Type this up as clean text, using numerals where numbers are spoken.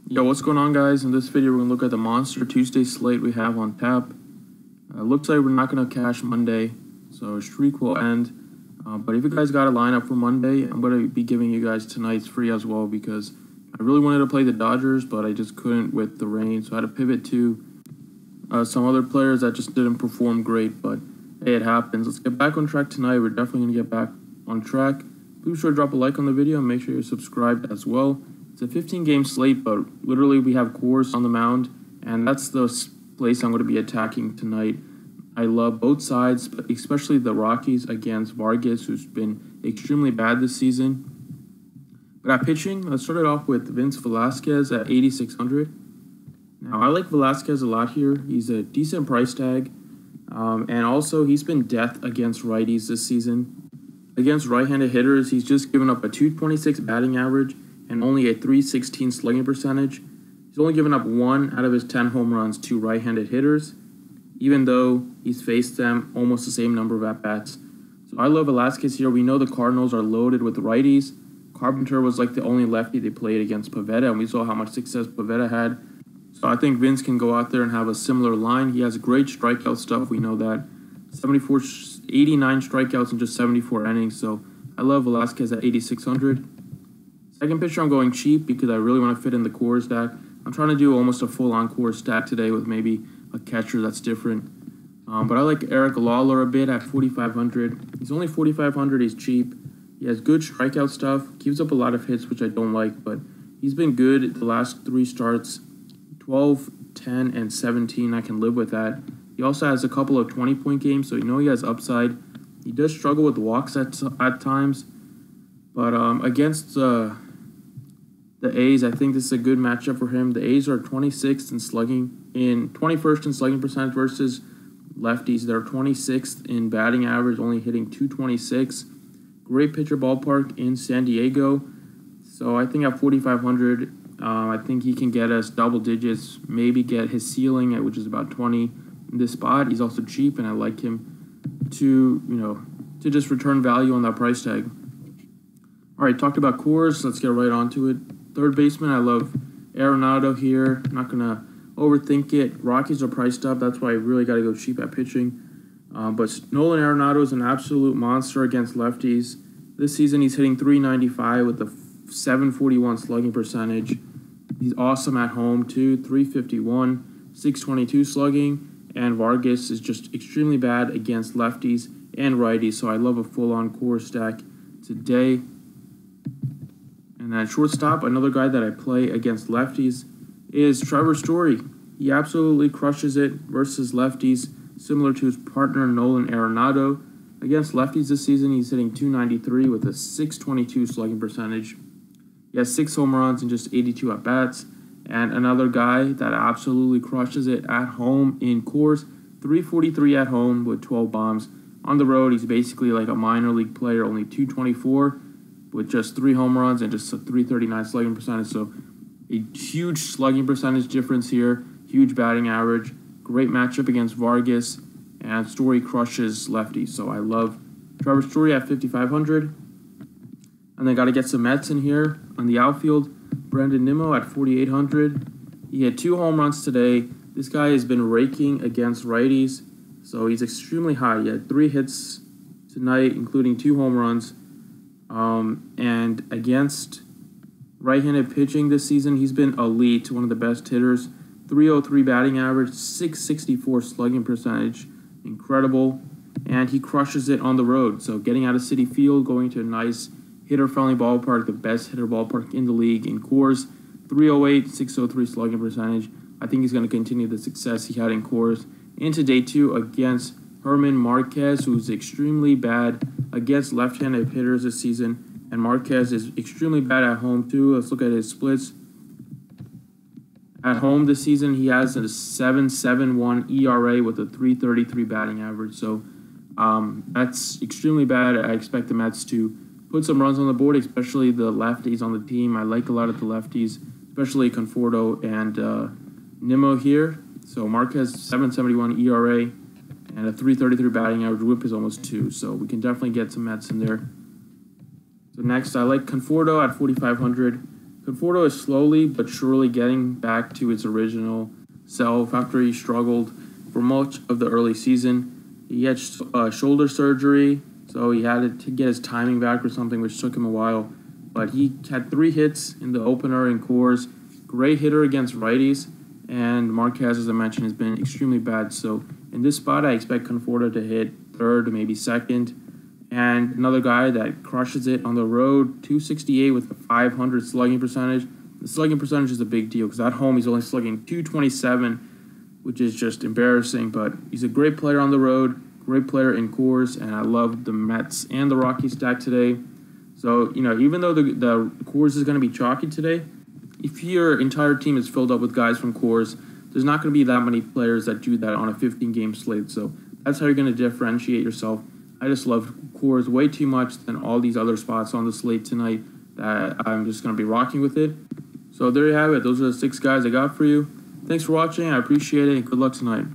Yo, what's going on, guys? In this video, we're going to look at the Monster Tuesday slate we have on tap. Looks like we're not going to cash Monday, so streak will end. But if you guys got a lineup for Monday, I'm going to be giving you guys tonight's free as well because I really wanted to play the Dodgers, but I just couldn't with the rain. So I had to pivot to some other players that just didn't perform great, but hey, it happens. Let's get back on track tonight. We're definitely going to get back on track. Please be sure to drop a like on the video and make sure you're subscribed as well. It's a 15-game slate, but literally we have Coors on the mound, and that's the place I'm going to be attacking tonight. I love both sides, but especially the Rockies against Vargas, who's been extremely bad this season. But at pitching, let's start it off with VELASQUEZ at 8,600. Now, I like VELASQUEZ a lot here. He's a decent price tag, and also he's been death against righties this season. Against right-handed hitters, he's just given up a 226 batting average and only a 316 slugging percentage. He's only given up 1 out of his 10 home runs to right-handed hitters, even though he's faced them almost the same number of at-bats. So I love VELASQUEZ here. We know the Cardinals are loaded with righties. Carpenter was like the only lefty they played against Pivetta, and we saw how much success Pivetta had. So I think Vince can go out there and have a similar line. He has great strikeout stuff. We know that. 89 strikeouts in just 74 innings. So I love VELASQUEZ at 8,600. Second pitcher, I'm going cheap because I really want to fit in the Coors stack. I'm trying to do almost a full-on Coors stack today with maybe a catcher that's different. But I like LAUER a bit at 4,500. He's only 4,500. He's cheap. He has good strikeout stuff. Gives up a lot of hits, which I don't like. But he's been good the last 3 starts. 12, 10, and 17. I can live with that. He also has a couple of 20-point games, so you know he has upside. He does struggle with walks at times. But against the A's, I think this is a good matchup for him. The A's are 26th in slugging, 21st in slugging percentage versus lefties. They're 26th in batting average, only hitting 226. Great pitcher ballpark in San Diego. So I think at 4,500, I think he can get us double digits, maybe get his ceiling at which is about 20 in this spot. He's also cheap, and I like him to just return value on that price tag. All right, talked about Coors. Let's get right onto it. Third baseman, I love ARENADO here. I'm not going to overthink it. Rockies are priced up. That's why I really got to go cheap at pitching. But Nolan Arenado is an absolute monster against lefties. This season, he's hitting 395 with a 741 slugging percentage. He's awesome at home, too. 351, 622 slugging. And Vargas is just extremely bad against lefties and righties. So I love a full-on Coors stack today. And at shortstop, another guy that I play against lefties is TREVOR. He absolutely crushes it versus lefties, similar to his partner Nolan Arenado. Against lefties this season, he's hitting 293 with a 622 slugging percentage. He has 6 home runs and just 82 at-bats. And another guy that absolutely crushes it at home in Coors, 343 at home with 12 bombs. On the road, he's basically like a minor league player, only 224. With just 3 home runs and just a 339 slugging percentage. So a huge slugging percentage difference here. Huge batting average. Great matchup against Vargas. And Story crushes lefties. So I love TREVOR at 5,500. And then got to get some Mets in here. On the outfield, NIMMO at 4,800. He had 2 home runs today. This guy has been raking against righties. So he's extremely high. He had 3 hits tonight, including 2 home runs. And against right-handed pitching this season, he's been elite, one of the best hitters. 303 batting average, 664 slugging percentage, incredible. And he crushes it on the road. So getting out of Citi Field, going to a nice hitter-friendly ballpark, the best hitter ballpark in the league in Coors. 308, 603 slugging percentage. I think he's going to continue the success he had in Coors into day 2 against Herman Marquez, who's extremely bad against left-handed hitters this season. And Marquez is extremely bad at home, too. Let's look at his splits. At home this season, he has a 7.71 ERA with a 333 batting average. So that's extremely bad. I expect the Mets to put some runs on the board, especially the lefties on the team. I like a lot of the lefties, especially CONFORTO and NIMMO here. So Marquez, 7.71 ERA. And a 333 batting average. Whip is almost 2, so we can definitely get some Mets in there. So next, I like CONFORTO at 4,500. Conforto is slowly but surely getting back to its original self after he struggled for much of the early season. He had shoulder surgery, so he had to get his timing back or something, which took him a while. But he had 3 hits in the opener in Coors. Great hitter against righties, and Marquez, as I mentioned, has been extremely bad. So in this spot, I expect Conforto to hit third, maybe second. And another guy that crushes it on the road, 268 with a 500 slugging percentage. The slugging percentage is a big deal because at home he's only slugging 227, which is just embarrassing. But he's a great player on the road, great player in Coors, and I love the Mets and the Rockies stack today. So, even though the Coors is going to be chalky today, if your entire team is filled up with guys from Coors, there's not going to be that many players that do that on a 15-game slate. So that's how you're going to differentiate yourself. I just love Coors way too much than all these other spots on the slate tonight that I'm just going to be rocking with it. So there you have it. Those are the 6 guys I got for you. Thanks for watching. I appreciate it, and good luck tonight.